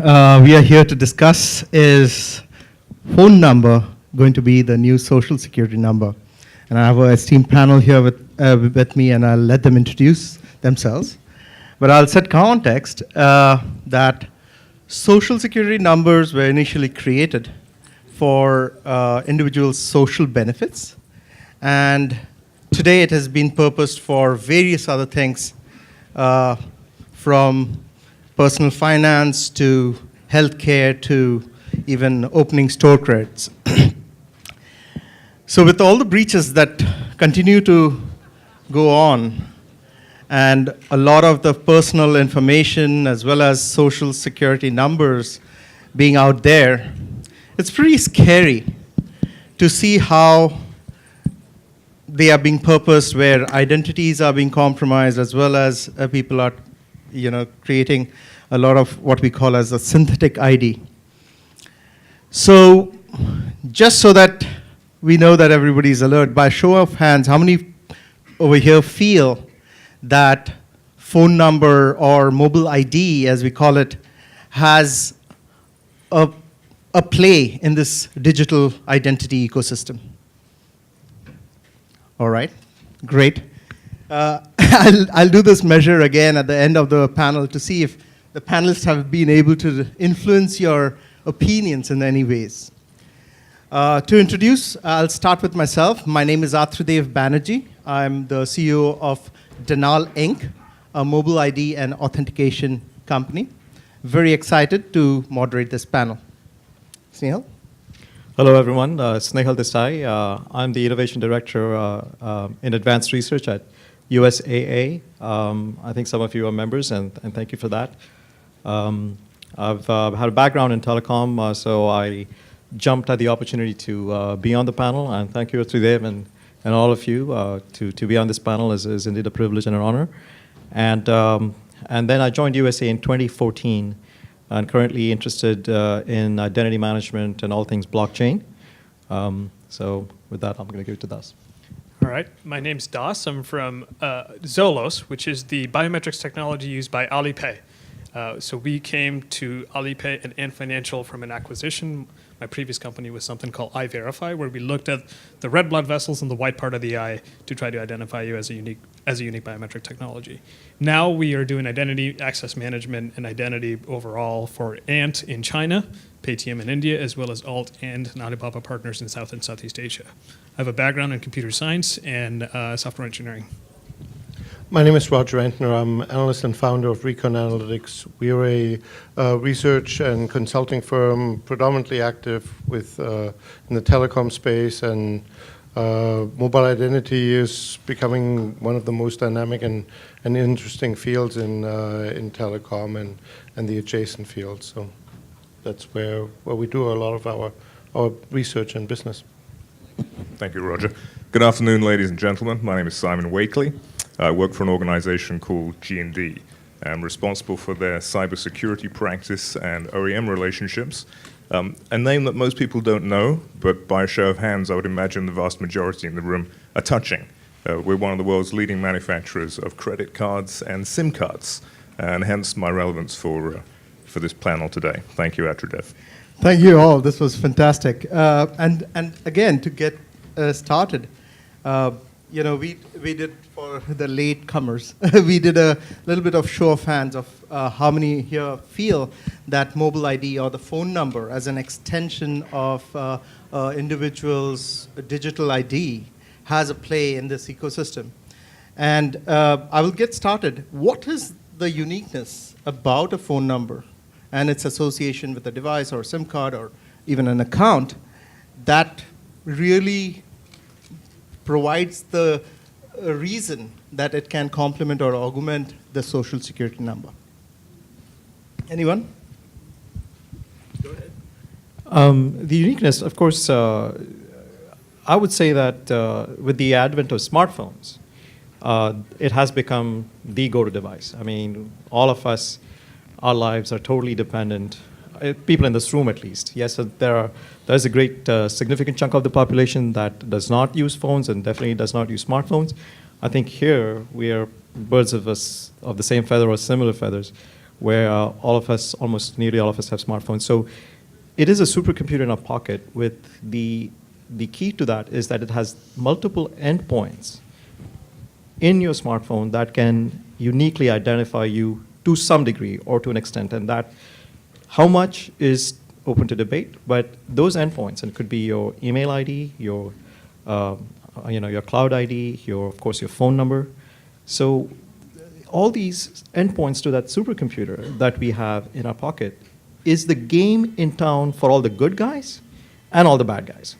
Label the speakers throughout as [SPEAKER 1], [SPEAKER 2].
[SPEAKER 1] we are here to discuss is phone number going to be the new social security number. And I have an esteemed panel here with me, and I'll let them introduce themselves. But I'll set context that social security numbers were initially created for individuals' social benefits. And today it has been purposed for various other things, from personal finance to healthcare to even opening store credits. So with all the breaches that continue to go on, and a lot of the personal information as well as social security numbers being out there, it's pretty scary to see how they are being purposed, where identities are being compromised, as well as people are, creating a lot of what we call as a synthetic ID. So, just so that we know that everybody's alert, by show of hands, how many over here feel that phone number or mobile ID, as we call it, has a play in this digital identity ecosystem? All right, great. I'll do this measure again at the end of the panel to see if the panelists have been able to influence your opinions in any ways. To introduce, I'll start with myself. My name is Atreedev Banerjee. I'm the CEO of Danal Inc., a mobile ID and authentication company. Very excited to moderate this panel. Snehal?
[SPEAKER 2] Hello, everyone. Snell Desai. I'm the Innovation Director in Advanced Research at USAA. I think some of you are members, and thank you for that. I've had a background in telecom, so I jumped at the opportunity to be on the panel, and thank you, Atreedev, and all of you. To be on this panel is indeed a privilege and an honor. And then I joined USAA in 2014, and currently interested in identity management and all things blockchain. So with that, I'm going to give it to Das.
[SPEAKER 3] All right, my name's Das. I'm from ZOLOZ, which is the biometrics technology used by Alipay. So we came to Alipay and Ant Financial from an acquisition. My previous company was something called iVerify, where we looked at the red blood vessels and the white part of the eye to try to identify you as a unique biometric technology. Now we are doing identity access management and identity overall for Ant in China, Paytm in India, as well as Alt and Alibaba partners in South and Southeast Asia. I have a background in computer science and software engineering.
[SPEAKER 4] My name is Roger Entner. I'm analyst and founder of Recon Analytics. We are a research and consulting firm predominantly active in the telecom space, and mobile identity is becoming one of the most dynamic and interesting fields in telecom and the adjacent fields. So that's where we do a lot of our research and business.
[SPEAKER 5] Thank you, Roger. Good afternoon, ladies and gentlemen. My name is Simon Wakeley. I work for an organization called G&D. I'm responsible for their cybersecurity practice and OEM relationships. A name that most people don't know, but by a show of hands, I would imagine the vast majority in the room are touching. We're one of the world's leading manufacturers of credit cards and SIM cards, and hence my relevance for this panel today. Thank you, Atreedev.
[SPEAKER 1] Thank you all. This was fantastic. And again, to get started, we did for the latecomers, we did a little bit of show of hands of how many here feel that mobile ID or the phone number as an extension of individuals' digital ID has a play in this ecosystem. And I will get started. What is the uniqueness about a phone number and its association with a device or a SIM card or even an account that really provides the reason that it can complement or augment the social security number? Anyone? Go ahead.
[SPEAKER 2] The uniqueness, of course, I would say that with the advent of smartphones, it has become the go-to device. I mean, all of us, our lives are totally dependent, people in this room at least. Yes, there's a great significant chunk of the population that does not use phones and definitely does not use smartphones. I think here we are birds of the same feather or similar feathers. where all of us, almost nearly all of us, have smartphones. So it is a supercomputer in our pocket with the key to that is that it has multiple endpoints in your smartphone that can uniquely identify you to some degree or to an extent, and that how much is open to debate, but those endpoints, and it could be your email ID, your your cloud ID, of course your phone number. So all these endpoints to that supercomputer that we have in our pocket is the game in town for all the good guys and all the bad guys.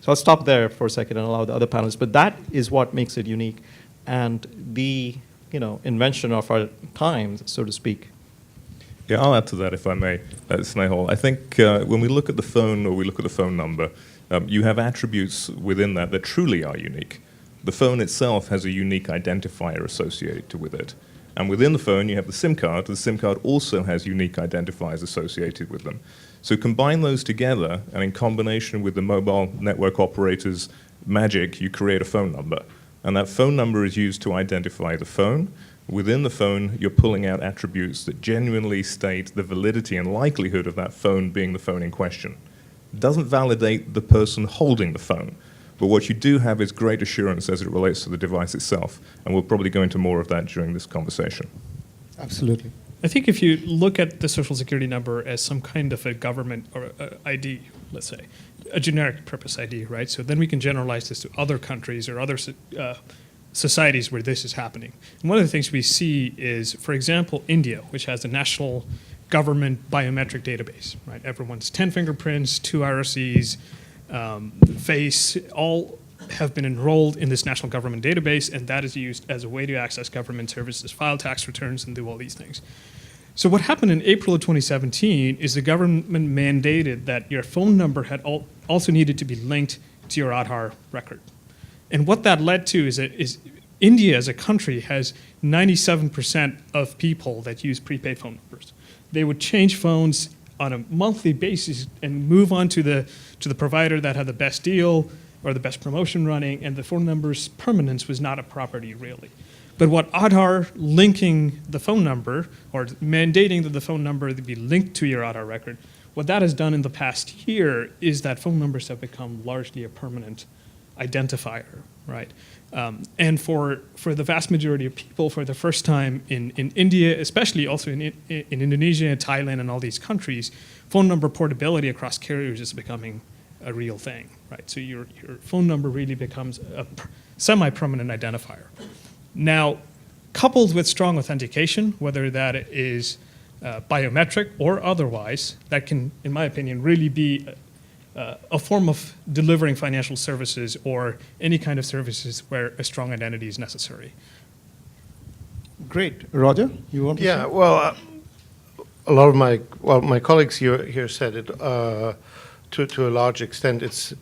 [SPEAKER 2] So I'll stop there for a second and allow the other panelists, but that is what makes it unique and the invention of our times, so to speak.
[SPEAKER 5] Yeah, I'll add to that if I may, Snehal. I think when we look at the phone or we look at the phone number, you have attributes within that that truly are unique. The phone itself has a unique identifier associated with it. And within the phone, you have the SIM card. The SIM card also has unique identifiers associated with them. So combine those together, and in combination with the mobile network operator's magic, you create a phone number. And that phone number is used to identify the phone. Within the phone, you're pulling out attributes that genuinely state the validity and likelihood of that phone being the phone in question. It doesn't validate the person holding the phone, but what you do have is great assurance as it relates to the device itself, and we'll probably go into more of that during this conversation.
[SPEAKER 1] Absolutely.
[SPEAKER 3] I think if you look at the social security number as some kind of a government or ID, let's say, a generic purpose ID, right? So then we can generalize this to other countries or other societies where this is happening. And one of the things we see is, for example, India, which has a national government biometric database, right? Everyone's 10 fingerprints, 2 irises, face, all have been enrolled in this national government database, and that is used as a way to access government services, file tax returns, and do all these things. So what happened in April of 2017 is the government mandated that your phone number had also needed to be linked to your Aadhaar record. And what that led to is India as a country has 97% of people that use prepaid phone numbers. They would change phones on a monthly basis and move on to the provider that had the best deal or the best promotion running, and the phone number's permanence was not a property really. But what Aadhaar linking the phone number or mandating that the phone number be linked to your Aadhaar record, what that has done in the past year is that phone numbers have become largely a permanent identifier, right? And for the vast majority of people, for the first time in India, especially also in Indonesia, Thailand, and all these countries, phone number portability across carriers is becoming a real thing, right? So your phone number really becomes a semi-permanent identifier. Now, coupled with strong authentication, whether that is biometric or otherwise, that can, in my opinion, really be a form of delivering financial services or any kind of services where a strong identity is necessary.
[SPEAKER 1] Great. Roger, you want to
[SPEAKER 4] Yeah,
[SPEAKER 1] say?
[SPEAKER 4] well, a lot of my colleagues here said it to a large extent. It's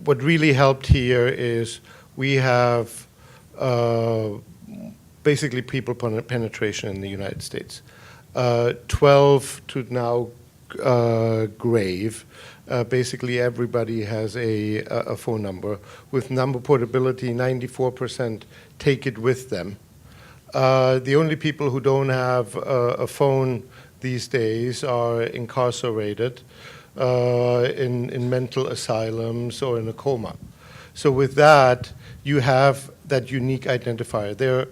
[SPEAKER 4] what really helped here is we have basically people penetration in the United States. 12 to now grave. Basically, everybody has a phone number. With number portability, 94% take it with them. The only people who don't have a phone these days are incarcerated in mental asylums or in a coma. So with that, you have that unique identifier. There,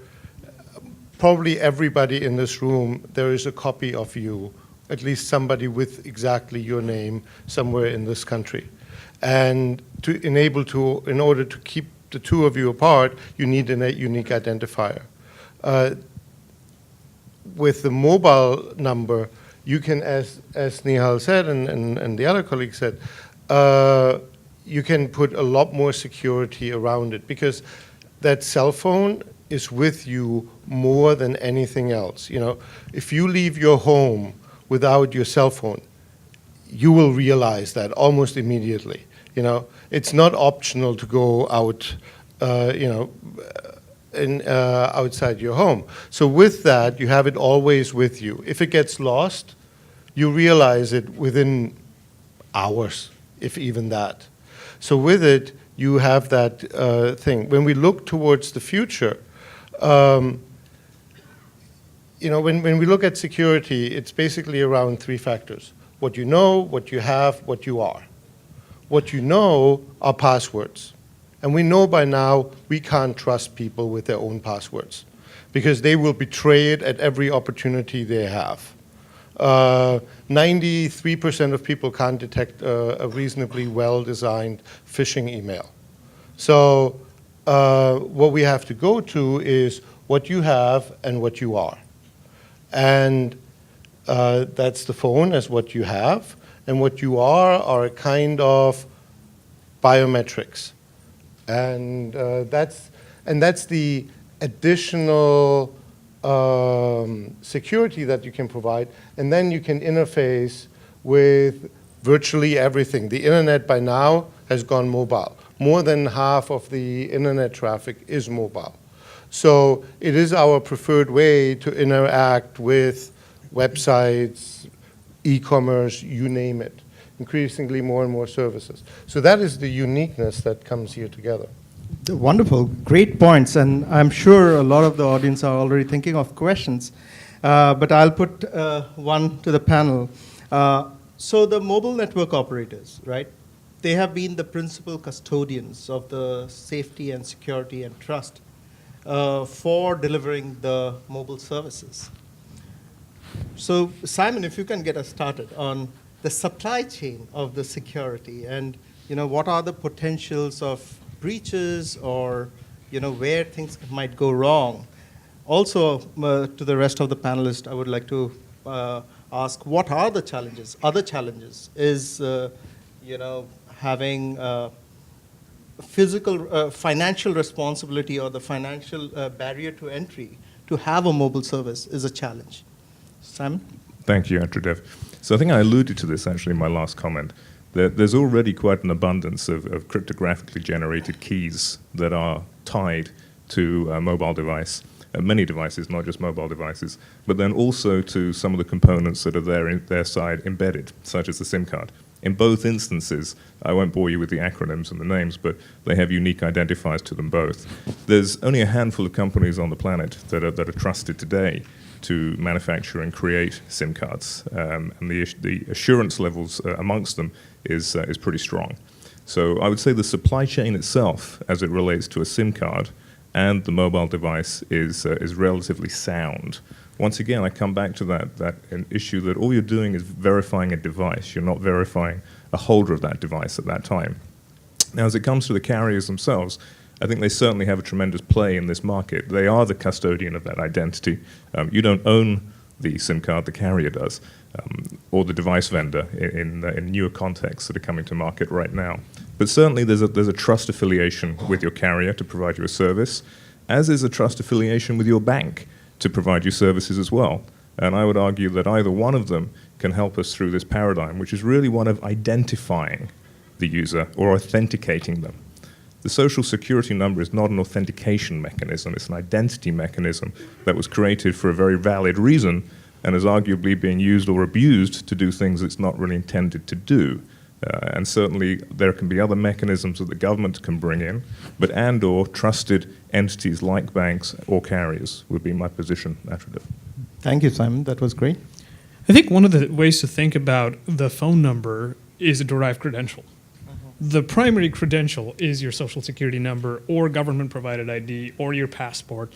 [SPEAKER 4] probably everybody in this room, there is a copy of you, at least somebody with exactly your name somewhere in this country. And in order to keep the two of you apart, you need a unique identifier. With the mobile number, you can, as Snehal said and the other colleague said, you can put a lot more security around it because that cell phone is with you more than anything else. You know, if you leave your home without your cell phone, you will realize that almost immediately. You know, it's not optional to go out, outside your home. So with that, you have it always with you. If it gets lost, you realize it within hours, if even that. So with it, you have that thing. When we look towards the future, when we look at security, it's basically around three factors: what you know, what you have, what you are. What you know are passwords. And we know by now we can't trust people with their own passwords because they will betray it at every opportunity they have. 93% of people can't detect a reasonably well-designed phishing email. So what we have to go to is what you have and what you are. And that's the phone as what you have. And what you are a kind of biometrics. And that's the additional security that you can provide. And then you can interface with virtually everything. The internet by now has gone mobile. More than half of the internet traffic is mobile. So it is our preferred way to interact with websites, e-commerce, you name it, increasingly more and more services. So that is the uniqueness that comes here together.
[SPEAKER 1] Wonderful, great points, and I'm sure a lot of the audience are already thinking of questions, but I'll put one to the panel. So the mobile network operators, right, they have been the principal custodians of the safety and security and trust for delivering the mobile services. So Simon, if you can get us started on the supply chain of the security and what are the potentials of breaches or where things might go wrong. Also, to the rest of the panelists, I would like to ask what are the challenges? Other challenges is having physical, financial responsibility or the financial barrier to entry to have a mobile service is a challenge. Simon?
[SPEAKER 5] Thank you, Atreedev. So I think I alluded to this actually in my last comment. There's already quite an abundance of cryptographically generated keys that are tied to a mobile device, many devices, not just mobile devices, but then also to some of the components that are there in their side embedded, such as the SIM card. In both instances, I won't bore you with the acronyms and the names, but they have unique identifiers to them both. There's only a handful of companies on the planet that are trusted today to manufacture and create SIM cards, and the assurance levels amongst them is pretty strong. So I would say the supply chain itself, as it relates to a SIM card and the mobile device, is relatively sound. Once again, I come back to that an issue that all you're doing is verifying a device. You're not verifying a holder of that device at that time. Now, as it comes to the carriers themselves, I think they certainly have a tremendous play in this market. They are the custodian of that identity. You don't own the SIM card, the carrier does, or the device vendor in newer contexts that are coming to market right now. But certainly there's a trust affiliation with your carrier to provide you a service, as is a trust affiliation with your bank to provide you services as well. And I would argue that either one of them can help us through this paradigm, which is really one of identifying the user or authenticating them. The social security number is not an authentication mechanism, it's an identity mechanism that was created for a very valid reason and is arguably being used or abused to do things it's not really intended to do. And certainly there can be other mechanisms that the government can bring in, but and/or trusted entities like banks or carriers would be my position, Atreedev.
[SPEAKER 1] Thank you, Simon. That was great.
[SPEAKER 3] I think one of the ways to think about the phone number is a derived credential. The primary credential is your social security number or government-provided ID or your passport.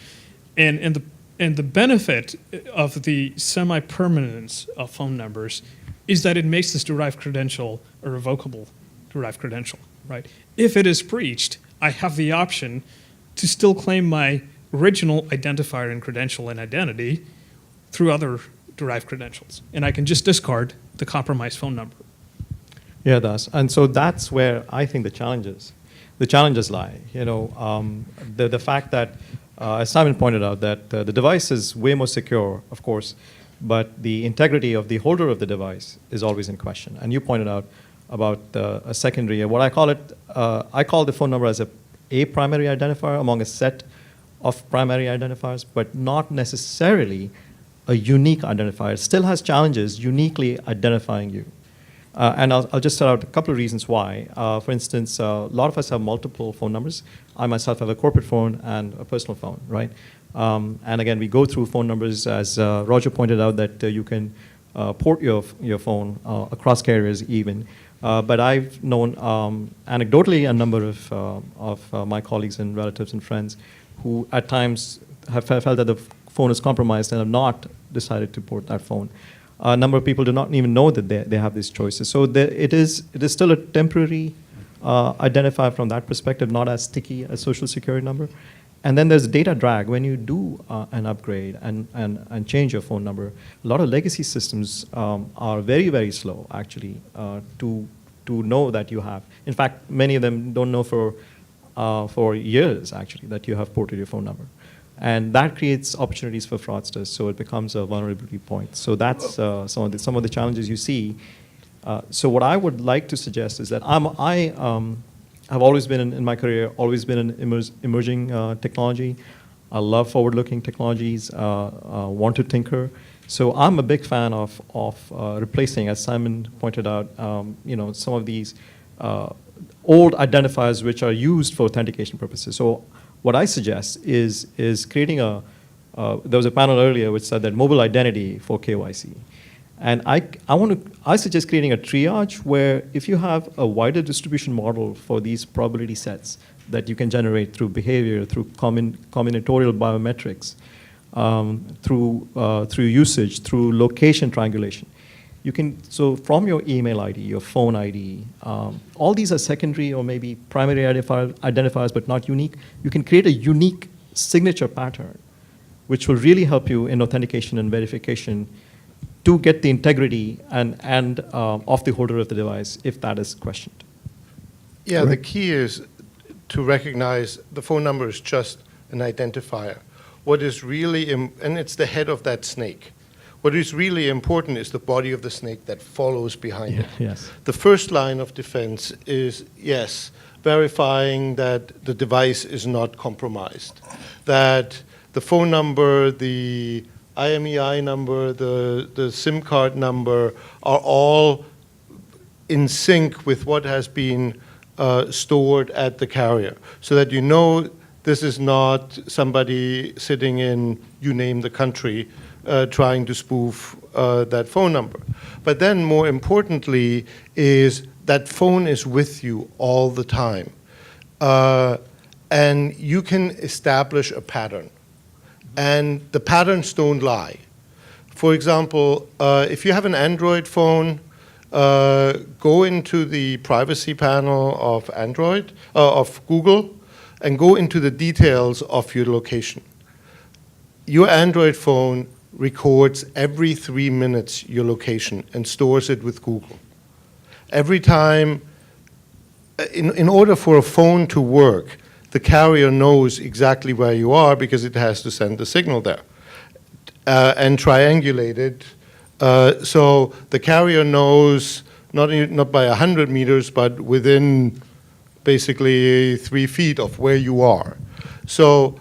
[SPEAKER 3] And the benefit of the semi-permanence of phone numbers is that it makes this derived credential a revocable derived credential, right? If it is breached, I have the option to still claim my original identifier and credential and identity through other derived credentials. And I can just discard the compromised phone number.
[SPEAKER 2] Yeah, that's, and so that's where I think the challenges lie. The fact that, as Simon pointed out, that the device is way more secure, of course, but the integrity of the holder of the device is always in question. And you pointed out about a secondary, what I call it, I call the phone number as a primary identifier among a set of primary identifiers, but not necessarily a unique identifier. It still has challenges uniquely identifying you. And I'll just set out a couple of reasons why. For instance, a lot of us have multiple phone numbers. I myself have a corporate phone and a personal phone, right? And again, we go through phone numbers, as Roger pointed out, that you can port your phone across carriers even. But I've known anecdotally a number of my colleagues and relatives and friends who at times have felt that the phone is compromised and have not decided to port that phone. A number of people do not even know that they have these choices. So it is still a temporary identifier from that perspective, not as sticky as social security number. And then there's data drag. When you do an upgrade and change your phone number, a lot of legacy systems are very, very slow, actually, to know that you have. In fact, many of them don't know for years, actually, that you have ported your phone number. And that creates opportunities for fraudsters, so it becomes a vulnerability point. So that's some of the challenges you see. So what I would like to suggest is that I've always been, in my career, always been in emerging technology. I love forward-looking technologies, want to tinker. So I'm a big fan of replacing, as Simon pointed out, some of these old identifiers which are used for authentication purposes. So what I suggest is creating there was a panel earlier which said that mobile identity for KYC. And I suggest creating a triage where if you have a wider distribution model for these probability sets that you can generate through behavior, through combinatorial biometrics, through usage, through location triangulation, so from your email ID, your phone ID, all these are secondary or maybe primary identifiers but not unique. You can create a unique signature pattern which will really help you in authentication and verification to get the integrity and of the holder of the device if that is questioned.
[SPEAKER 4] Yeah, the key is to recognize the phone number is just an identifier. What is really, and it's the head of that snake. What is really important is the body of the snake that follows behind it.
[SPEAKER 2] Yes.
[SPEAKER 4] The first line of defense is, yes, verifying that the device is not compromised, that the phone number, the IMEI number, the SIM card number are all in sync with what has been stored at the carrier, so that you know this is not somebody sitting in, you name the country, trying to spoof that phone number. But then more importantly is that phone is with you all the time. And you can establish a pattern. And the patterns don't lie. For example, if you have an Android phone, go into the privacy panel of Android, of Google, and go into the details of your location. Your Android phone records every 3 minutes your location and stores it with Google. Every time, in order for a phone to work, the carrier knows exactly where you are because it has to send the signal there and triangulate it. So the carrier knows not by 100 meters, but within basically 3 feet of where you are. So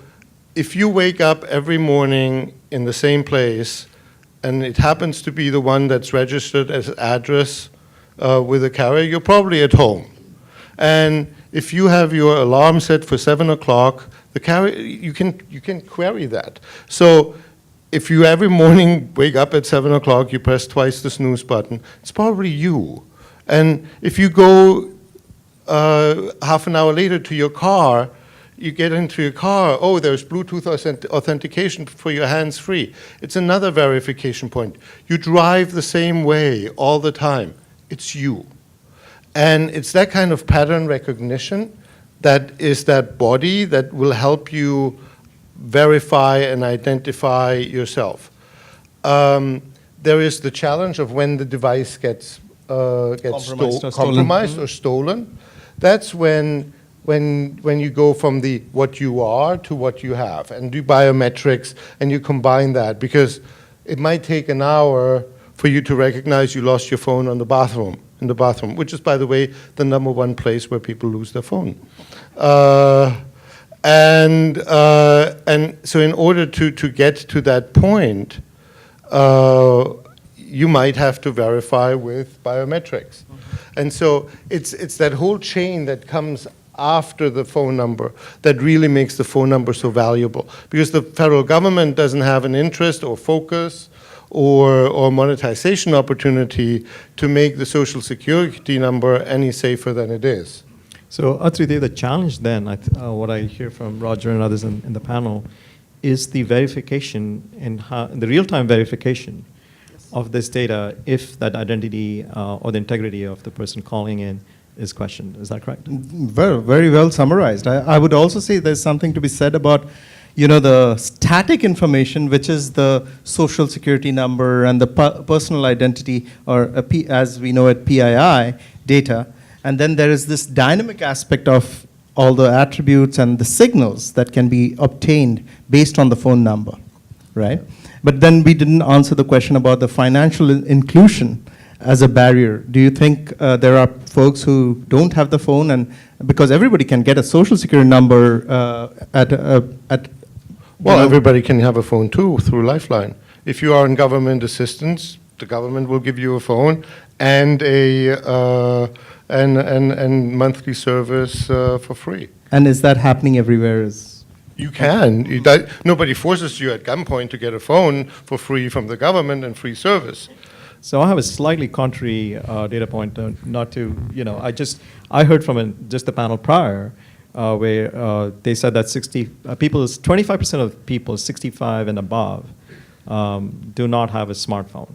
[SPEAKER 4] if you wake up every morning in the same place, and it happens to be the one that's registered as address with a carrier, you're probably at home. And if you have your alarm set for 7 o'clock, the carrier, you can query that. So if you every morning wake up at 7 o'clock, you press twice the snooze button, it's probably you. And if you go half an hour later to your car, you get into your car, oh, there's Bluetooth authentication for your hands-free. It's another verification point. You drive the same way all the time. It's you. And it's that kind of pattern recognition that is that body that will help you verify and identify yourself. There is the challenge of when the device gets compromised or stolen. That's when you go from the what you are to what you have and do biometrics and you combine that, because it might take an hour for you to recognize you lost your phone in the bathroom, which is, by the way, the #1 place where people lose their phone. And so in order to get to that point, you might have to verify with biometrics. And so it's that whole chain that comes after the phone number that really makes the phone number so valuable, because the federal government doesn't have an interest or focus or monetization opportunity to make the social security number any safer than it is.
[SPEAKER 2] So Atreedev, the challenge then, what I hear from Roger and others in the panel, is the verification the real-time verification of this data if that identity or the integrity of the person calling in is questioned. Is that correct?
[SPEAKER 1] Very, very well summarized. I would also say there's something to be said about, the static information, which is the social security number and the personal identity, or as we know it, PII data. And then there is this dynamic aspect of all the attributes and the signals that can be obtained based on the phone number, right? But then we didn't answer the question about the financial inclusion as a barrier. Do you think there are folks who don't have the phone, and because everybody can get a social security number
[SPEAKER 4] Well, everybody can have a phone too through Lifeline. If you are in government assistance, the government will give you a phone and a and monthly service for free.
[SPEAKER 1] And is that happening everywhere?
[SPEAKER 4] You can. Nobody forces you at gunpoint to get a phone for free from the government and free service.
[SPEAKER 2] So I have a slightly contrary data point, not to, I heard from just the panel prior, where they said that 25% of people 65 and above do not have a smartphone.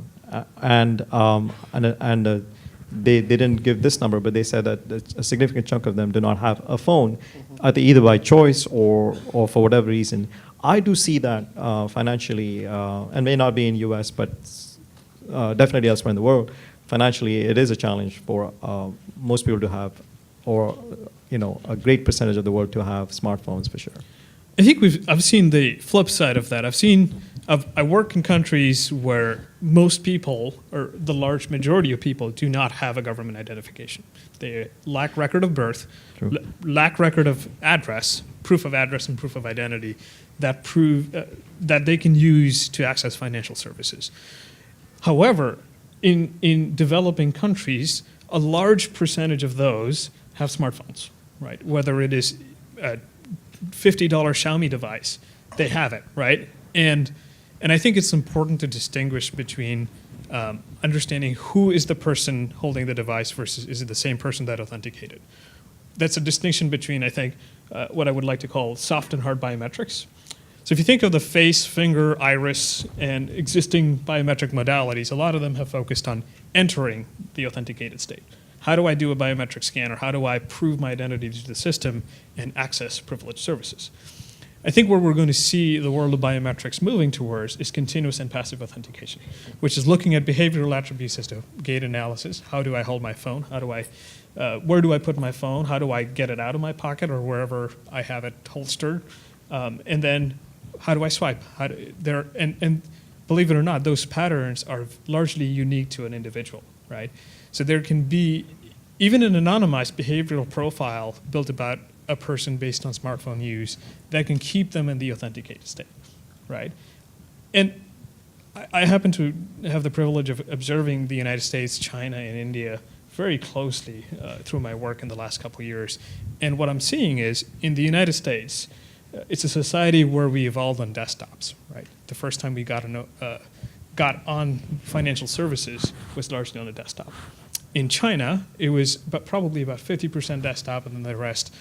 [SPEAKER 2] They didn't give this number, but they said that a significant chunk of them do not have a phone, either by choice or for whatever reason. I do see that financially, and may not be in US, but definitely elsewhere in the world, financially it is a challenge for most people to have, or a great percentage of the world to have smartphones for sure.
[SPEAKER 3] I think I've seen the flip side of that. I work in countries where most people, or the large majority of people, do not have a government identification. They lack record of birth, lack record of address, proof of address and proof of identity that prove that they can use to access financial services. However, in developing countries, a large percentage of those have smartphones, right? Whether it is a $50 Xiaomi device, they have it, right? And I think it's important to distinguish between understanding who is the person holding the device versus is it the same person that authenticated. That's a distinction between, I think, what I would like to call soft and hard biometrics. So if you think of the face, finger, iris, and existing biometric modalities, a lot of them have focused on entering the authenticated state. How do I do a biometric scan, or how do I prove my identity to the system and access privileged services? I think where we're going to see the world of biometrics moving towards is continuous and passive authentication, which is looking at behavioral attributes as to gait analysis. How do I hold my phone? Where do I put my phone? How do I get it out of my pocket or wherever I have it holstered? And then how do I swipe? And believe it or not, those patterns are largely unique to an individual, right? So there can be even an anonymized behavioral profile built about a person based on smartphone use that can keep them in the authenticated state, right? And I happen to have the privilege of observing the United States, China, and India very closely through my work in the last couple of years. And what I'm seeing is, in the United States, it's a society where we evolved on desktops, right? The first time we got on financial services was largely on a desktop. In China, it was probably about 50% desktop, and then the rest,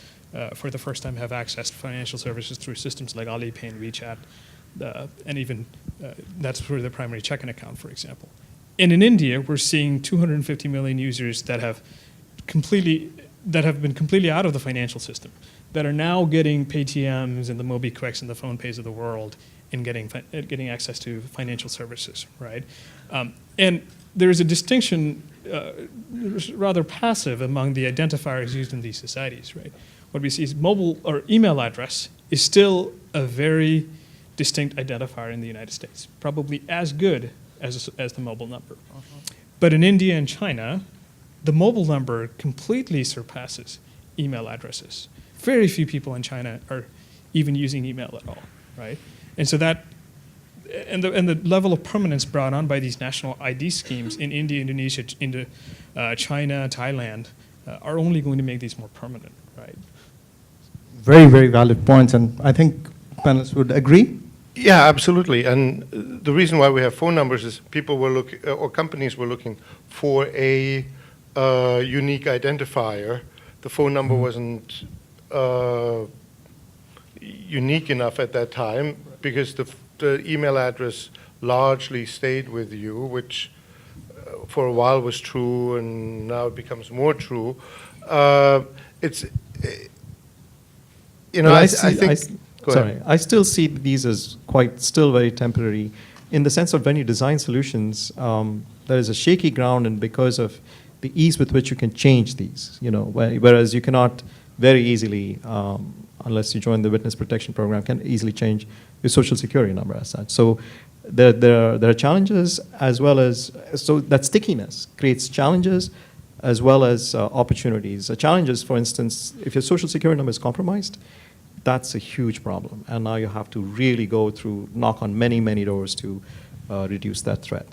[SPEAKER 3] for the first time, have access to financial services through systems like Alipay and WeChat, and even that's through the primary checking account, for example. And in India, we're seeing 250 million users that have been completely out of the financial system, that are now getting Paytms and the MobiQuicks and the PhonePays of the world and getting access to financial services, right? And there is a distinction, rather passive, among the identifiers used in these societies, right? What we see is mobile or email address is still a very distinct identifier in the United States, probably as good as the mobile number. But in India and China, the mobile number completely surpasses email addresses. Very few people in China are even using email at all, right? And so and the level of permanence brought on by these national ID schemes in India, Indonesia, China, Thailand, are only going to make these more permanent, right?
[SPEAKER 1] Very, very valid points, and I think panelists would agree.
[SPEAKER 4] Yeah, absolutely. And the reason why we have phone numbers is people were looking, or companies were looking for a unique identifier. The phone number wasn't unique enough at that time because the email address largely stayed with you, which for a while was true, and now it becomes more true. It's, you know,
[SPEAKER 2] But
[SPEAKER 4] I
[SPEAKER 2] see-
[SPEAKER 4] think. Go ahead.
[SPEAKER 2] Sorry, I still see these as still very temporary, in the sense of when you design solutions, there is a shaky ground, and because of the ease with which you can change these, whereas you cannot very easily, unless you join the witness protection program, can easily change your social security number as such. So there are challenges as well as, so that stickiness creates challenges as well as opportunities. Challenges, for instance, if your social security number is compromised, that's a huge problem. And now you have to really knock on many, many doors to reduce that threat.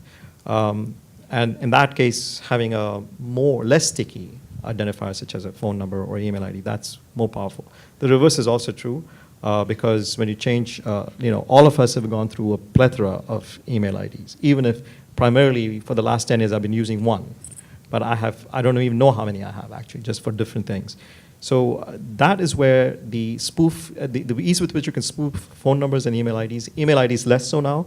[SPEAKER 2] And in that case, having a less sticky identifier, such as a phone number or email ID, that's more powerful. The reverse is also true, because when you change, all of us have gone through a plethora of email IDs, even if primarily for the last 10 years I've been using one. But I don't even know how many I have, actually, just for different things. So that is where the ease with which you can spoof phone numbers and email IDs less so now.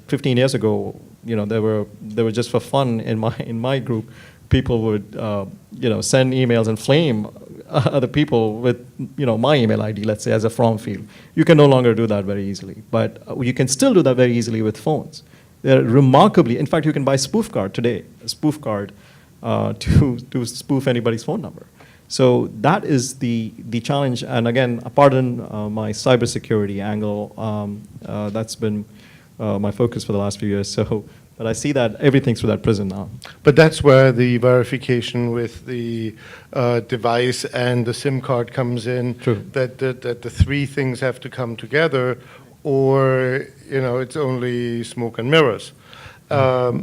[SPEAKER 2] 15 years ago, they were just for fun in my group. People would send emails and flame other people with my email ID, let's say, as a from field. You can no longer do that very easily, but you can still do that very easily with phones. They're remarkably, in fact, you can buy spoof card today, a spoof card to spoof anybody's phone number. So that is the challenge. And again, pardon my cybersecurity angle. That's been my focus for the last few years. So, but I see that everything through that prism now.
[SPEAKER 4] But that's where the verification with the device and the SIM card comes in.
[SPEAKER 2] True.
[SPEAKER 4] That the three things have to come together, or it's only smoke and mirrors. Yeah.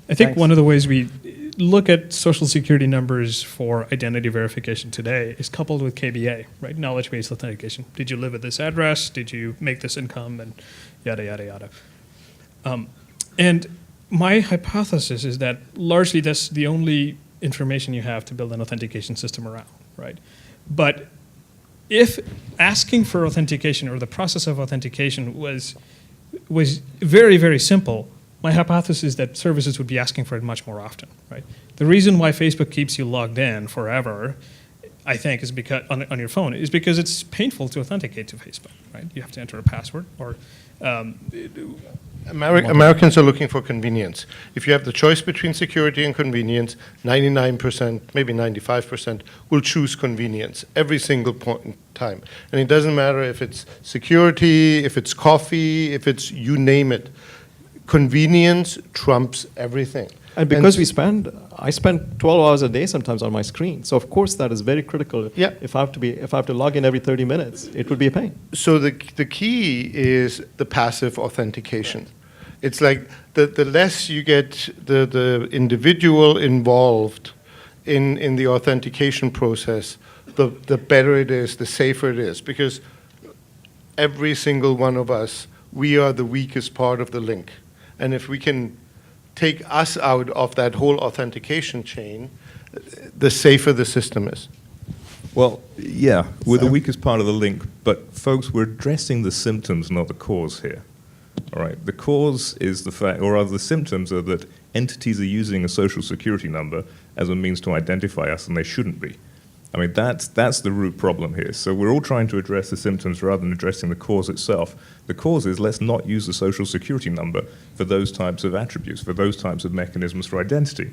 [SPEAKER 3] I think
[SPEAKER 1] Thanks.
[SPEAKER 3] one of the ways we look at social security numbers for identity verification today is coupled with KBA, right? Knowledge-based authentication. Did you live at this address? Did you make this income? And yada, yada, yada. And my hypothesis is that largely that's the only information you have to build an authentication system around, right? But if asking for authentication or the process of authentication was very, very simple, my hypothesis is that services would be asking for it much more often, right? The reason why Facebook keeps you logged in forever, I think, is because on your phone, is because it's painful to authenticate to Facebook, right? You have to enter a password or.
[SPEAKER 4] Americans are looking for convenience. If you have the choice between security and convenience, 99%, maybe 95% will choose convenience every single point in time. And it doesn't matter if it's security, if it's coffee, if it's you name it. Convenience trumps everything.
[SPEAKER 2] And because I spend 12 hours a day sometimes on my screen. So of course that is very critical.
[SPEAKER 4] Yeah.
[SPEAKER 2] If I have to log in every 30 minutes, it would be a pain.
[SPEAKER 4] So the key is the passive authentication. It's like the less you get the individual involved in the authentication process, the better it is, the safer it is. Because every single one of us, we are the weakest part of the link. And if we can take us out of that whole authentication chain, the safer the system is.
[SPEAKER 5] Well, yeah, we're the weakest part of the link, but folks, we're addressing the symptoms, not the cause here. All right, the cause is the fact, or rather the symptoms are that entities are using a social security number as a means to identify us, and they shouldn't be. I mean, that's the root problem here. So we're all trying to address the symptoms rather than addressing the cause itself. The cause is let's not use the social security number for those types of attributes, for those types of mechanisms for identity.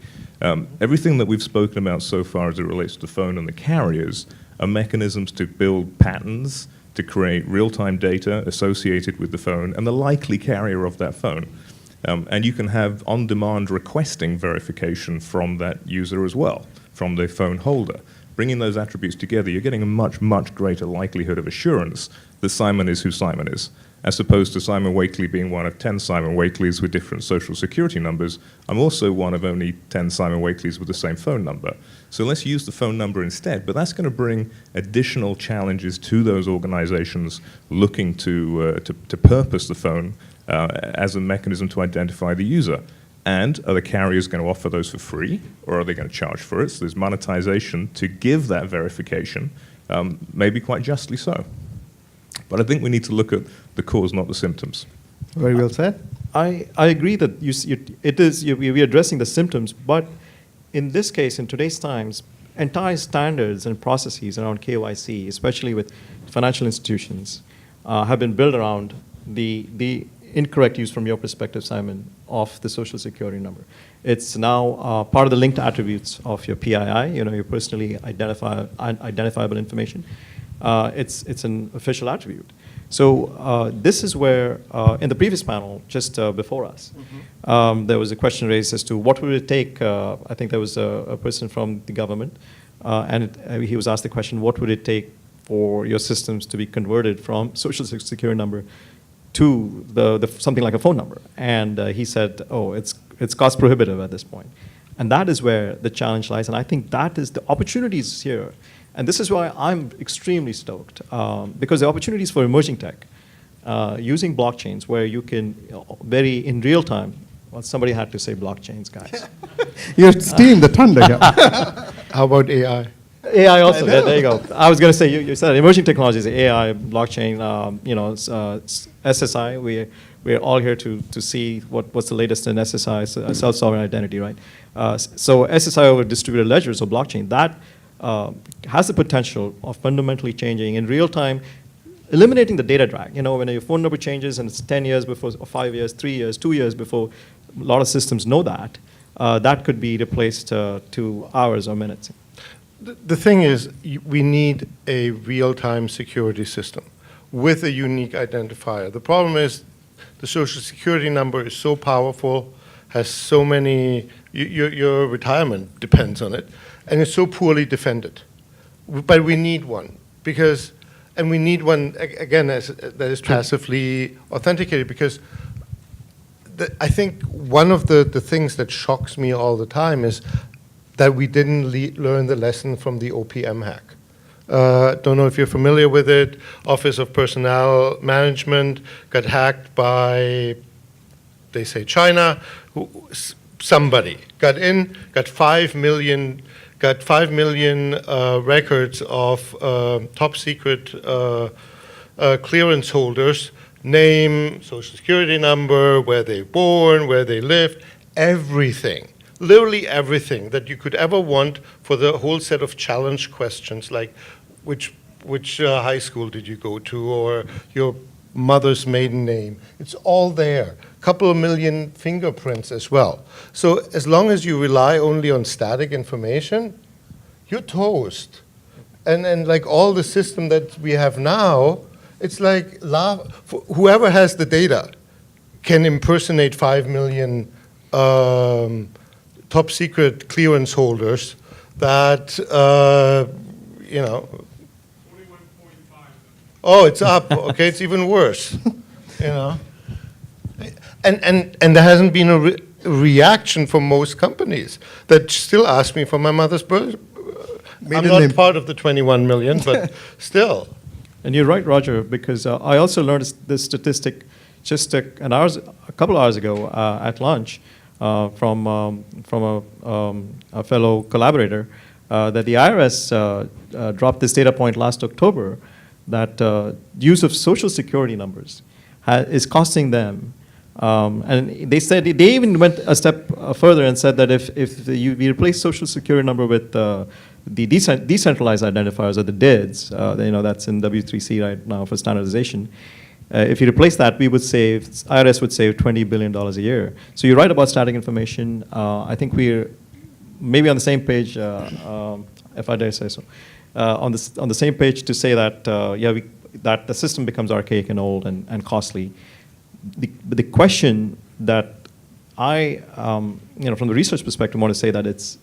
[SPEAKER 5] Everything that we've spoken about so far as it relates to the phone and the carriers are mechanisms to build patterns, to create real-time data associated with the phone and the likely carrier of that phone. And you can have on-demand requesting verification from that user as well, from the phone holder. Bringing those attributes together, you're getting a much, much greater likelihood of assurance that Simon is who Simon is. as opposed to Simon Wakeley being one of 10 Simon Wakeleys with different social security numbers. I'm also one of only 10 Simon Wakeleys with the same phone number. So let's use the phone number instead, but that's going to bring additional challenges to those organizations looking to purpose the phone as a mechanism to identify the user. And are the carriers going to offer those for free, or are they going to charge for it? So there's monetization to give that verification, maybe quite justly so. But I think we need to look at the cause, not the symptoms.
[SPEAKER 1] Very well said.
[SPEAKER 2] I agree that we're addressing the symptoms, but in this case, in today's times, entire standards and processes around KYC, especially with financial institutions, have been built around the incorrect use, from your perspective, Simon, of the social security number. It's now part of the linked attributes of your PII, your personally identifiable information. It's an official attribute. So this is where, in the previous panel, just before us, there was a question raised as to what would it take. I think there was a person from the government, and he was asked the question, what would it take for your systems to be converted from social security number to something like a phone number? And he said, oh, it's cost prohibitive at this point. And that is where the challenge lies, and I think that is the opportunities here. And this is why I'm extremely stoked, because the opportunities for emerging tech, using blockchains where you can in real time, well, somebody had to say blockchains, guys.
[SPEAKER 1] You're stealing the thunder here.
[SPEAKER 4] How about AI?
[SPEAKER 2] AI also, there you go. I was going to say, you said emerging technologies, AI, blockchain, SSI, we're all here to see what's the latest in SSI, self-sovereign identity, right? So SSI over distributed ledgers or blockchain, that has the potential of fundamentally changing in real time, eliminating the data drag. When your phone number changes and it's 10 years before, or 5 years, 3 years, 2 years before, a lot of systems know that, that could be replaced to hours or minutes.
[SPEAKER 4] The thing is, we need a real-time security system with a unique identifier. The problem is the social security number is so powerful, has so many, your retirement depends on it, and it's so poorly defended. But we need one, and we need one, again, that is passively authenticated, because I think one of the things that shocks me all the time is that we didn't learn the lesson from the OPM hack. Don't know if you're familiar with it. Office of Personnel Management got hacked by, they say China. Somebody got in, got 5 million records of top secret clearance holders, name, social security number, where they were born, where they lived, everything. Literally everything that you could ever want for the whole set of challenge questions, like which high school did you go to, or your mother's maiden name. It's all there. A couple of million fingerprints as well. So as long as you rely only on static information, you're toast. And like all the system that we have now, it's like whoever has the data can impersonate 5 million top secret clearance holders that,
[SPEAKER 3] 21.5.
[SPEAKER 4] Oh, it's up. Okay, it's even worse. And there hasn't been a reaction from most companies that still ask me for my mother's birth. I'm not part of the 21 million, but still.
[SPEAKER 2] And you're right, Roger, because I also learned this statistic just a couple hours ago at lunch. From a fellow collaborator, that the IRS dropped this data point last October, that use of social security numbers is costing them. And they said, they even went a step further and said that if we replace social security number with the decentralized identifiers, or the DIDs, that's in W3C right now for standardization. If you replace that, IRS would save $20 billion a year. So you're right about static information. I think we're maybe on the same page, if I dare say so, on the same page to say that, that the system becomes archaic and old and costly. The question that I, from the research perspective, want to say that it's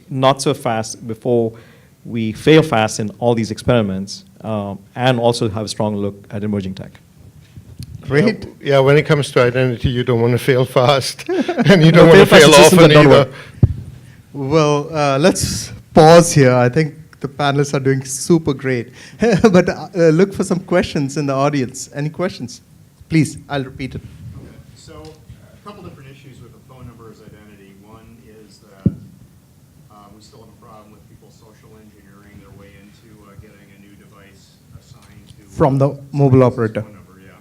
[SPEAKER 2] not so fast before we fail fast in all these experiments, and also have a strong look at emerging tech.
[SPEAKER 1] Great.
[SPEAKER 4] Yeah, when it comes to identity, you don't want to fail fast, and you don't
[SPEAKER 1] No,
[SPEAKER 4] want to
[SPEAKER 1] fail
[SPEAKER 4] fail
[SPEAKER 1] fast is
[SPEAKER 4] often
[SPEAKER 1] just not
[SPEAKER 4] either.
[SPEAKER 1] work. Well, let's pause here. I think the panelists are doing super great. But look for some questions in the audience. Any questions? Please, I'll repeat it.
[SPEAKER 6] Okay. So a couple different issues with the phone number as identity. One is that we still have a problem with people social engineering their way into getting a new device assigned to
[SPEAKER 1] From the mobile operator.
[SPEAKER 6] phone number, yeah.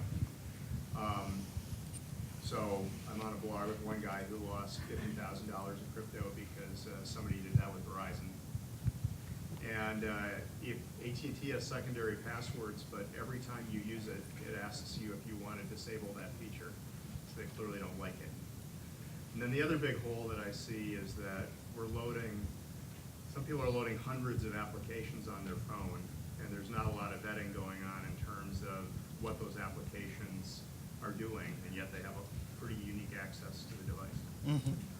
[SPEAKER 6] So I'm on a blog with one guy who lost $50,000 in crypto because somebody did that with Verizon. And if AT&T has secondary passwords, but every time you use it, it asks you if you want to disable that feature. So they clearly don't like it. And then the other big hole that I see is that some people are loading hundreds of applications on their phone, and there's not a lot of vetting going on in terms of what those applications are doing, and yet they have a pretty unique access to the device.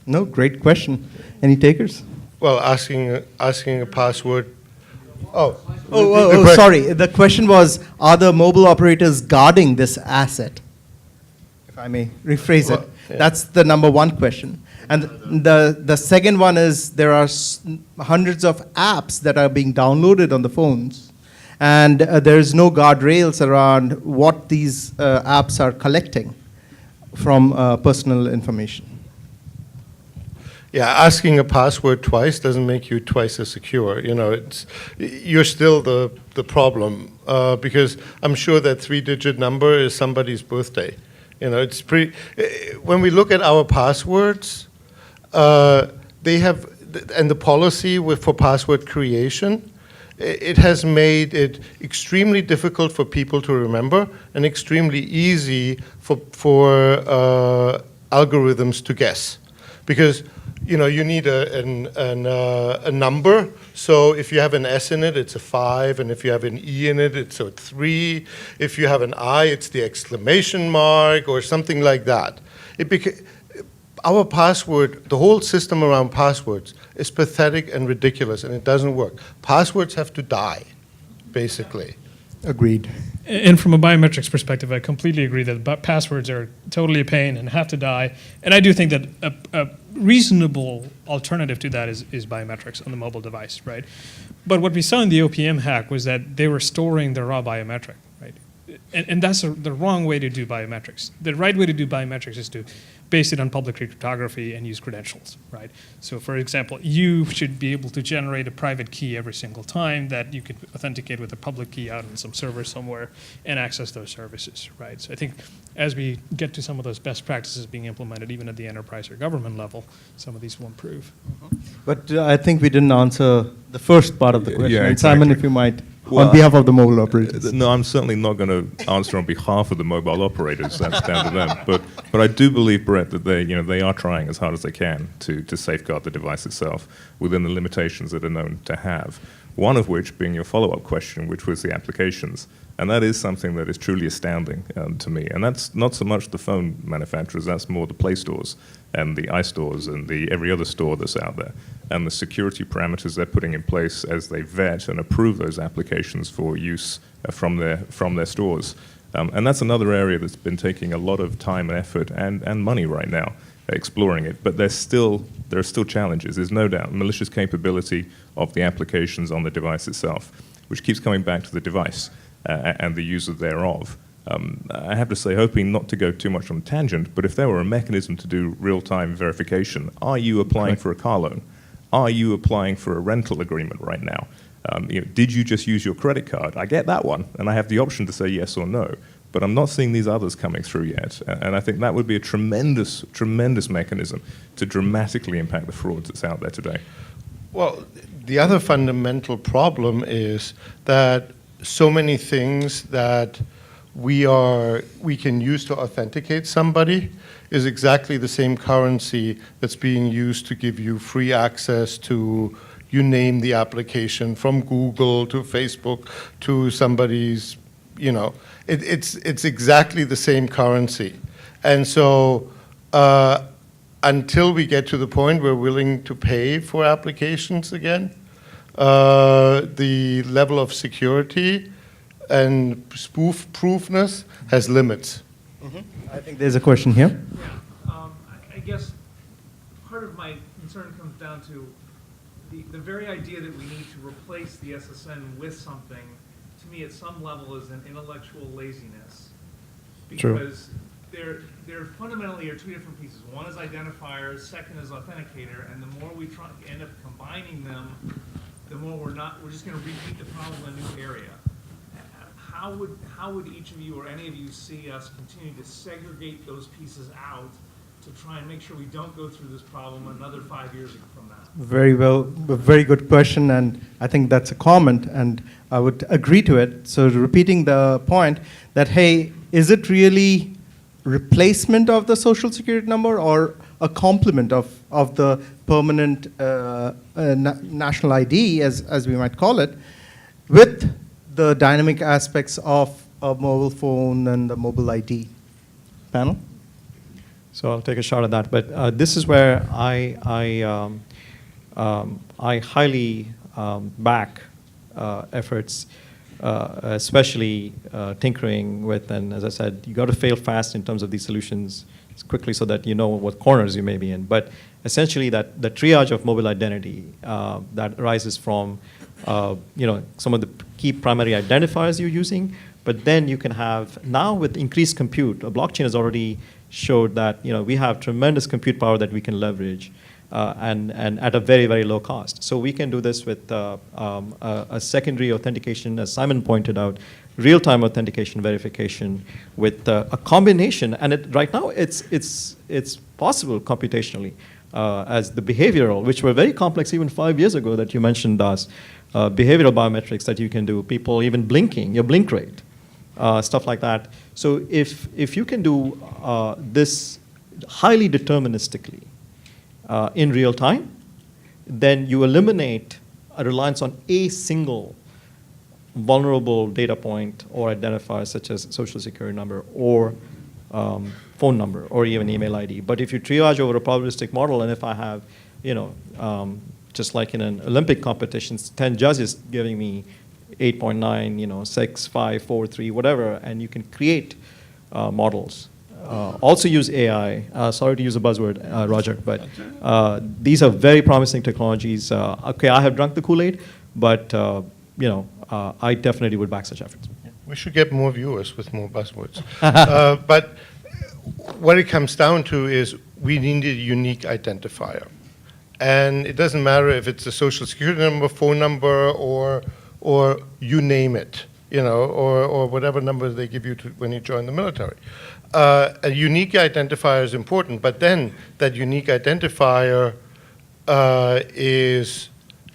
[SPEAKER 1] No, great question. Any takers?
[SPEAKER 4] Well, asking a password. Oh,
[SPEAKER 1] Sorry. The question was, are the mobile operators guarding this asset? If I may rephrase it.
[SPEAKER 4] Well, yeah.
[SPEAKER 1] That's the number one question. And the second one is there are hundreds of apps that are being downloaded on the phones, and there's no guardrails around what these apps are collecting from personal information.
[SPEAKER 4] Yeah, asking a password twice doesn't make you twice as secure. You know, you're still the problem because I'm sure that 3-digit number is somebody's birthday. You know, it's pretty. When we look at our passwords, they have, and the policy for password creation, it has made it extremely difficult for people to remember and extremely easy for algorithms to guess, because you know you need a number. So if you have an S in it, it's a 5, and if you have an E in it, it's a 3. If you have an I, it's the exclamation mark or something like that. Our password, the whole system around passwords is pathetic and ridiculous, and it doesn't work. Passwords have to die, basically.
[SPEAKER 1] Agreed.
[SPEAKER 3] And from a biometrics perspective, I completely agree that passwords are totally a pain and have to die. And I do think that a reasonable alternative to that is biometrics on the mobile device, right? But what we saw in the OPM hack was that they were storing the raw biometric, right? And that's the wrong way to do biometrics. The right way to do biometrics is to base it on public key cryptography and use credentials, right? So for example, you should be able to generate a private key every single time that you could authenticate with a public key out on some server somewhere and access those services, right? So I think as we get to some of those best practices being implemented, even at the enterprise or government level, some of these will improve.
[SPEAKER 1] But I think we didn't answer the first part of the question.
[SPEAKER 5] Yeah,
[SPEAKER 1] And Simon,
[SPEAKER 5] exactly.
[SPEAKER 1] if you might,
[SPEAKER 5] Well,
[SPEAKER 1] on behalf of the mobile operators.
[SPEAKER 5] No, I'm certainly not going to answer on behalf of the mobile operators. That's down to them. But I do believe, Brett, that they are trying as hard as they can to safeguard the device itself within the limitations that are known to have. One of which being your follow-up question, which was the applications. And that is something that is truly astounding to me. And that's not so much the phone manufacturers, that's more the Play stores and the iStores and the every other store that's out there. And the security parameters they're putting in place as they vet and approve those applications for use from their stores. And that's another area that's been taking a lot of time and effort and money right now, exploring it. But there are still challenges. There's no doubt malicious capability of the applications on the device itself, which keeps coming back to the device and the user thereof. I have to say, hoping not to go too much on a tangent, but if there were a mechanism to do real-time verification, are you applying for a car loan? Are you applying for a rental agreement right now? Did you just use your credit card? I get that one, and I have the option to say yes or no, but I'm not seeing these others coming through yet. And I think that would be a tremendous, tremendous mechanism to dramatically impact the frauds that's out there today.
[SPEAKER 4] Well, the other fundamental problem is that so many things that we can use to authenticate somebody is exactly the same currency that's being used to give you free access to, you name the application, from Google to Facebook to somebody's, it's exactly the same currency. And so until we get to the point where we're willing to pay for applications again, the level of security and spoof-proofness has limits.
[SPEAKER 1] I think there's a question here.
[SPEAKER 7] Yeah, I guess part of my concern comes down to the very idea that we need to replace the SSN with something, to me at some level is an intellectual laziness.
[SPEAKER 2] True.
[SPEAKER 7] Because there fundamentally are two different pieces. One is identifiers, second is authenticator, and the more we end up combining them, the more we're just going to repeat the problem in a new area. How would each of you or any of you see us continue to segregate those pieces out to try and make sure we don't go through this problem another 5 years from now?
[SPEAKER 1] Very well, a very good question, and I think that's a comment, and I would agree to it. So repeating the point that, hey, is it really replacement of the social security number or a complement of the permanent national ID, as we might call it, with the dynamic aspects of a mobile phone and the mobile ID? Panel?
[SPEAKER 2] So I'll take a shot at that. But this is where I highly back efforts, especially tinkering with, and as I said, you got to fail fast in terms of these solutions quickly so that you know what corners you may be in. But essentially, that the triage of mobile identity that arises from some of the key primary identifiers you're using, but then you can have, now with increased compute, a blockchain has already showed that we have tremendous compute power that we can leverage and at a very, very low cost. So we can do this with a secondary authentication, as Simon pointed out, real-time authentication verification with a combination, and right now it's possible computationally as the behavioral, which were very complex even 5 years ago that you mentioned, Das, behavioral biometrics that you can do, people even blinking, your blink rate, stuff like that. So if you can do this highly deterministically in real time, then you eliminate a reliance on a single vulnerable data point or identifier such as social security number or phone number or even email ID. But if you triage over a probabilistic model, and if I have, just like in an Olympic competition, 10 judges giving me 8.9, 6, 5, 4, 3, whatever, and you can create models. Also use AI. Sorry to use a buzzword, Roger, but these are very promising technologies. Okay, I have drunk the Kool-Aid, but I definitely would back such efforts.
[SPEAKER 4] We should get more viewers with more buzzwords. But what it comes down to is we need a unique identifier. And it doesn't matter if it's a social security number, phone number, or you name it, or whatever number they give you when you join the military. A unique identifier is important, but then that unique identifier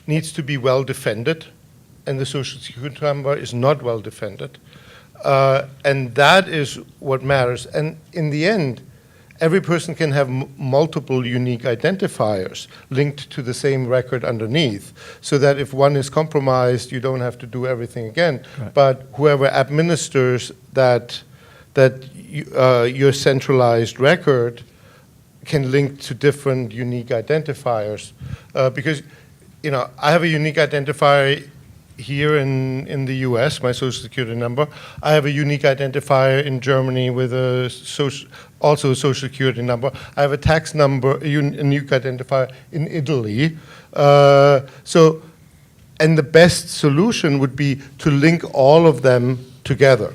[SPEAKER 4] needs to be well defended, and the social security number is not well defended. And that is what matters. And in the end, every person can have multiple unique identifiers linked to the same record underneath, so that if one is compromised, you don't have to do everything again. Right. But whoever administers that your centralized record can link to different unique identifiers. Because I have a unique identifier here in the US, my social security number. I have a unique identifier in Germany with also a social security number. I have a tax number, a unique identifier in Italy. And the best solution would be to link all of them together.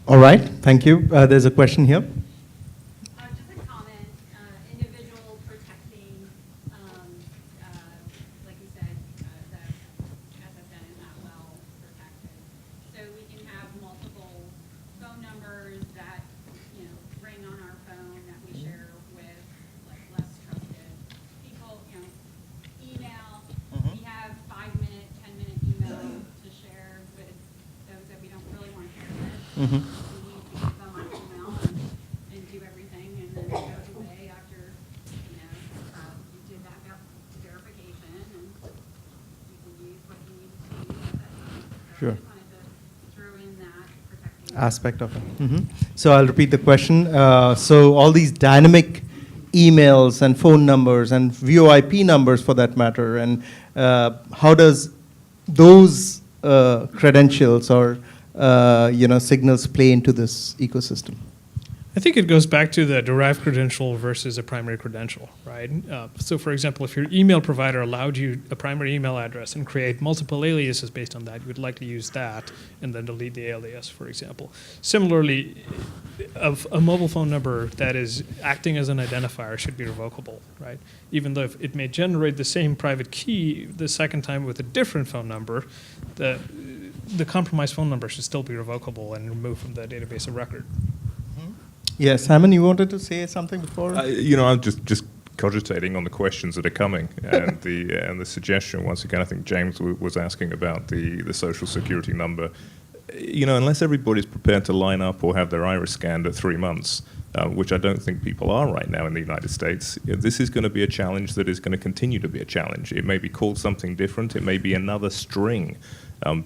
[SPEAKER 1] All right, thank you. There's a question here.
[SPEAKER 8] Just a comment, individual protecting, like you said, the SSN is not well protected. So we can have multiple phone numbers that, ring on our phone that we share with less trusted people, email. We have 5-minute, 10-minute email to share with those that we don't really want to share with.
[SPEAKER 1] Mm-hmm. Sure. Aspect of it. Mm-hmm. So I'll repeat the question. So all these dynamic emails and phone numbers and VoIP numbers for that matter, and how does those credentials or signals play into this ecosystem?
[SPEAKER 3] I think it goes back to the derived credential versus a primary credential, right? So for example, if your email provider allowed you a primary email address and create multiple aliases based on that, you would likely use that and then delete the alias, for example. Similarly, a mobile phone number that is acting as an identifier should be revocable, right? Even though it may generate the same private key the second time with a different phone number, the compromised phone number should still be revocable and removed from the database of record.
[SPEAKER 1] Yes, Simon, you wanted to say something before?
[SPEAKER 5] I'm just cogitating on the questions that are coming and the suggestion. Once again, I think James was asking about the social security number. Unless everybody's prepared to line up or have their iris scanned at 3 months, which I don't think people are right now in the United States, this is going to be a challenge that is going to continue to be a challenge. It may be called something different. It may be another string,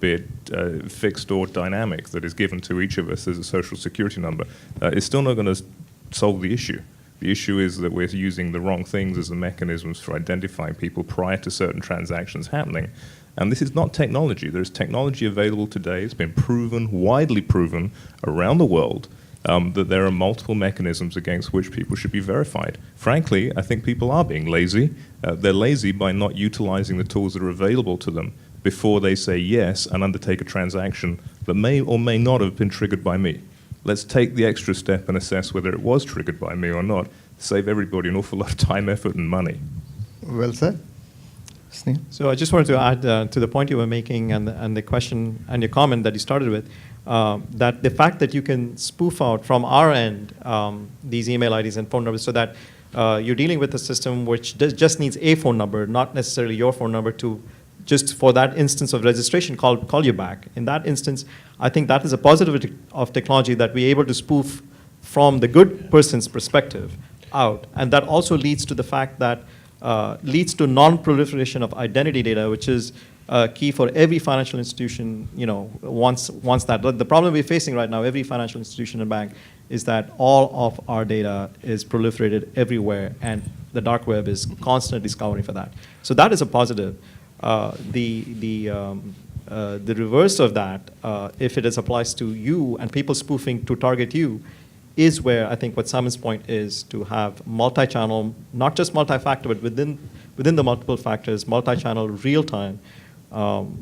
[SPEAKER 5] be it fixed or dynamic, that is given to each of us as a social security number. It's still not going to solve the issue. The issue is that we're using the wrong things as the mechanisms for identifying people prior to certain transactions happening. And this is not technology. There's technology available today. It's been proven, widely proven around the world, that there are multiple mechanisms against which people should be verified. Frankly, I think people are being lazy. They're lazy by not utilizing the tools that are available to them before they say yes and undertake a transaction that may or may not have been triggered by me. Let's take the extra step and assess whether it was triggered by me or not. Save everybody an awful lot of time, effort, and money.
[SPEAKER 1] Well said. Snehal?
[SPEAKER 2] So I just wanted to add to the point you were making and the question and your comment that you started with, that the fact that you can spoof out from our end these email IDs and phone numbers so that you're dealing with a system which just needs a phone number, not necessarily your phone number, to just for that instance of registration call you back. In that instance, I think that is a positive of technology, that we're able to spoof from the good person's perspective out. And that also leads to the fact that leads to non-proliferation of identity data, which is key for every financial institution, once that. The problem we're facing right now, every financial institution and bank, is that all of our data is proliferated everywhere, and the dark web is constantly scouring for that. So that is a positive. The reverse of that, if it applies to you and people spoofing to target you, is where I think what Simon's point is, to have multi-channel, not just multi-factor, but within the multiple factors, multi-channel, real-time,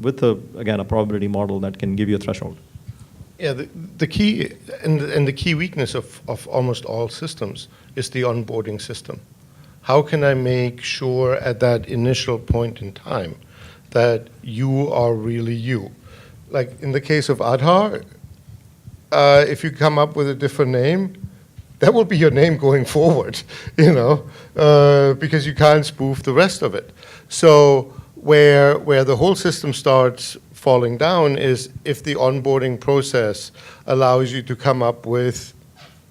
[SPEAKER 2] with again a probability model that can give you a threshold.
[SPEAKER 4] Yeah, the key and the key weakness of almost all systems is the onboarding system. How can I make sure at that initial point in time that you are really you? Like in the case of Aadhaar, if you come up with a different name, that will be your name going forward, because you can't spoof the rest of it. So where the whole system starts falling down is if the onboarding process allows you to come up with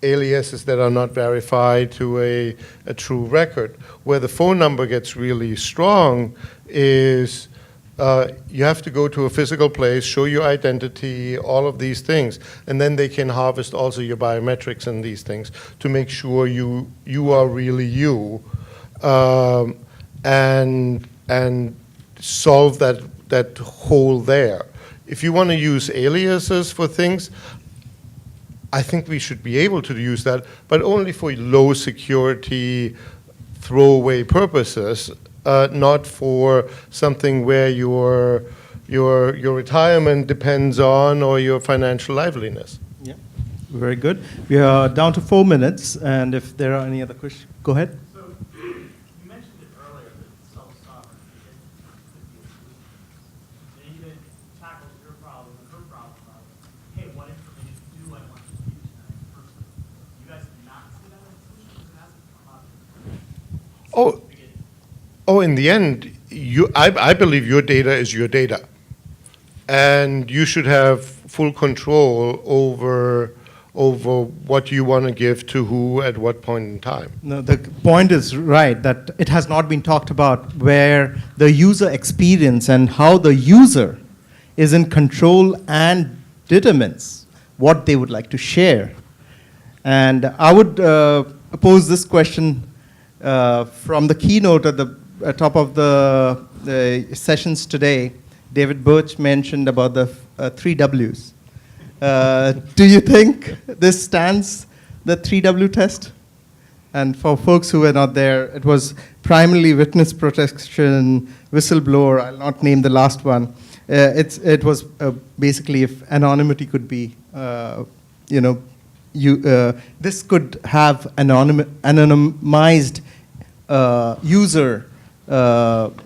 [SPEAKER 4] aliases that are not verified to a true record. Where the phone number gets really strong is you have to go to a physical place, show your identity, all of these things, and then they can harvest also your biometrics and these things to make sure you are really you, and solve that hole there. If you want to use aliases for things, I think we should be able to use that, but only for low security throwaway purposes, not for something where your retirement depends on or your financial liveliness.
[SPEAKER 1] Yeah, very good. We are down to 4 minutes, and if there are any other questions, go ahead.
[SPEAKER 7] So you mentioned it earlier, that self-sovereignty and even tackles your problem and her problem of, hey, what information do I want to use in that person? You guys do not see that in solutions? It hasn't come up.
[SPEAKER 4] Oh, in the end, I believe your data is your data, and you should have full control over what you want to give to who at what point in time.
[SPEAKER 1] No, the point is right, that it has not been talked about, where the user experience and how the user is in control and determines what they would like to share. And I would pose this question from the keynote at the top of the sessions today. David Birch mentioned about the 3 Ws. Do you think this stands the 3W test? And for folks who were not there, it was primarily witness protection, whistleblower. I'll not name the last one. It was basically if anonymity could be, this could have anonymized user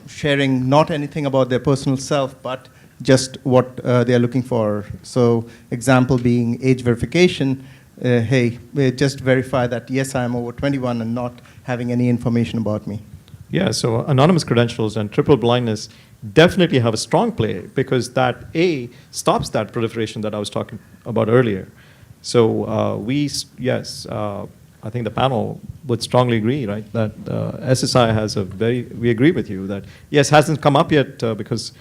[SPEAKER 1] sharing not anything about their personal self, but just what they are looking for. So example being age verification. Hey, just verify that, yes, I am over 21 and not having any information about me.
[SPEAKER 2] Yeah, so anonymous credentials and triple blindness definitely have a strong play because that stops that proliferation that I was talking about earlier. So I think the panel would strongly agree, right, that SSI has we agree with you that, yes, hasn't come up yet because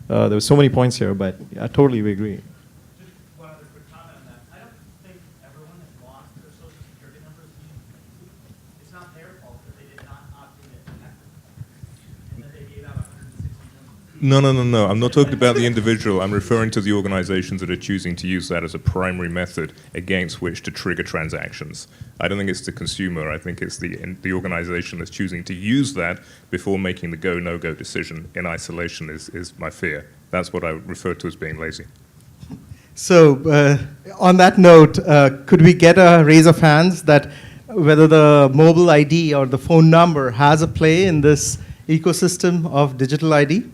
[SPEAKER 2] there were so many points here, but totally we agree.
[SPEAKER 7] Just one other quick comment on that. I don't think everyone has lost their social security numbers. It's not their fault that they did not opt in at connect, and that they gave out 160 million.
[SPEAKER 5] No. I'm not talking about the individual. I'm referring to the organizations that are choosing to use that as a primary method against which to trigger transactions. I don't think it's the consumer. I think it's the organization that's choosing to use that before making the go, no-go decision in isolation is my fear. That's what I refer to as being lazy.
[SPEAKER 1] So on that note, could we get a raise of hands that whether the mobile ID or the phone number has a play in this ecosystem of digital ID?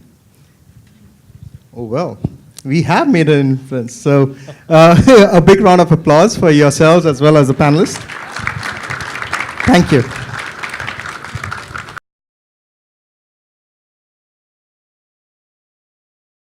[SPEAKER 1] Oh, well, we have made an influence. So a big round of applause for yourselves as well as the panelists. Thank you.